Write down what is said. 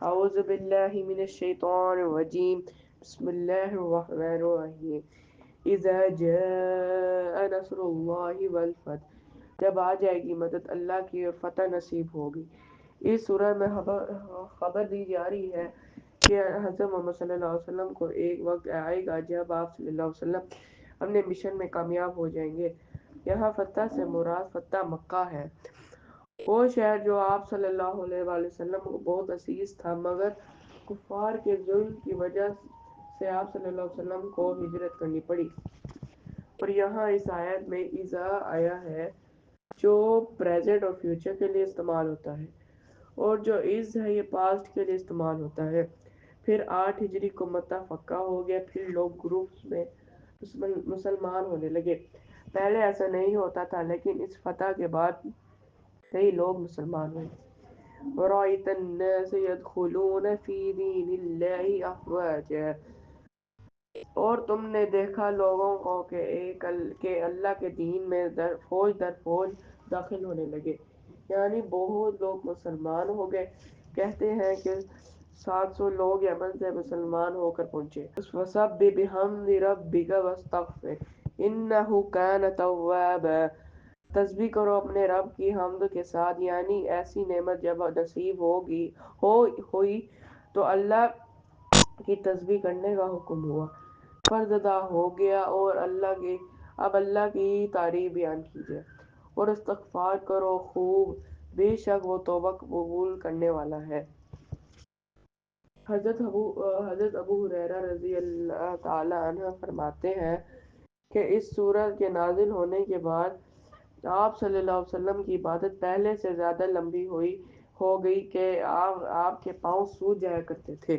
اعوذ باللہ من الشیطان الرجیم بسم اللہ الرحمن الرحیم اذا جاء نصر اللہ والفتح، جب آ جائے گی مدد اللہ کی اور فتح نصیب ہوگی۔ اس سورہ میں خبر دی جا رہی ہے کہ حضرت محمد صلی اللہ علیہ وسلم کو ایک وقت آئے گا جب آپ صلی اللہ علیہ وسلم اپنے مشن میں کامیاب ہو جائیں گے۔ یہاں فتح سے مراد فتح مکہ ہے، وہ شہر جو آپ صلی اللہ علیہ وآلہ وسلم کو بہت عزیز تھا، مگر کفار کے ظلم کی وجہ سے آپ صلی اللہ علیہ وسلم کو ہجرت کرنی پڑی۔ اور یہاں اس آیت میں اذا آیا ہے جو پریزنٹ اور فیوچر کے لیے استعمال ہوتا ہے، اور جو از ہے یہ پاسٹ کے لیے استعمال ہوتا ہے۔ پھر 8 ہجری کو مکہ فتح ہو گیا، پھر لوگ گروپس میں مسلمان ہونے لگے۔ پہلے ایسا نہیں ہوتا تھا، لیکن اس فتح کے بعد کئی لوگ مسلمان ہوئے۔ وَرَأَيْتَ النَّاسَ يَدْخُلُونَ فِي دِينِ اللَّهِ أَفْوَاجًا، اور تم نے دیکھا لوگوں کو کہ اللہ کے دین میں فوج در فوج داخل ہونے لگے، یعنی بہت لوگ مسلمان ہو گئے۔ کہتے ہیں کہ 700 لوگ یمن سے مسلمان ہو کر پہنچے۔ وَسَبِّحْ بِحَمْدِ رَبِّكَ وَاسْتَغْفِرْ إِنَّهُ كَانَ تَوَّابًا، تسبیح کرو اپنے رب کی حمد کے ساتھ، یعنی ایسی نعمت جب نصیب ہوئی تو اللہ کی تسبیح کرنے کا حکم ہوا، فرض ادا ہو گیا، اور اب اللہ کی تعریف بیان کیجیے اور استغفار کرو، خوب، بے شک وہ توبہ قبول کرنے والا ہے۔ حضرت ابو ہریرہ رضی اللہ تعالی عنہ فرماتے ہیں کہ اس سورت کے نازل ہونے کے بعد آپ صلی اللہ علیہ وسلم کی عبادت پہلے سے زیادہ لمبی ہو گئی کہ آپ کے پاؤں سوج جایا کرتے تھے۔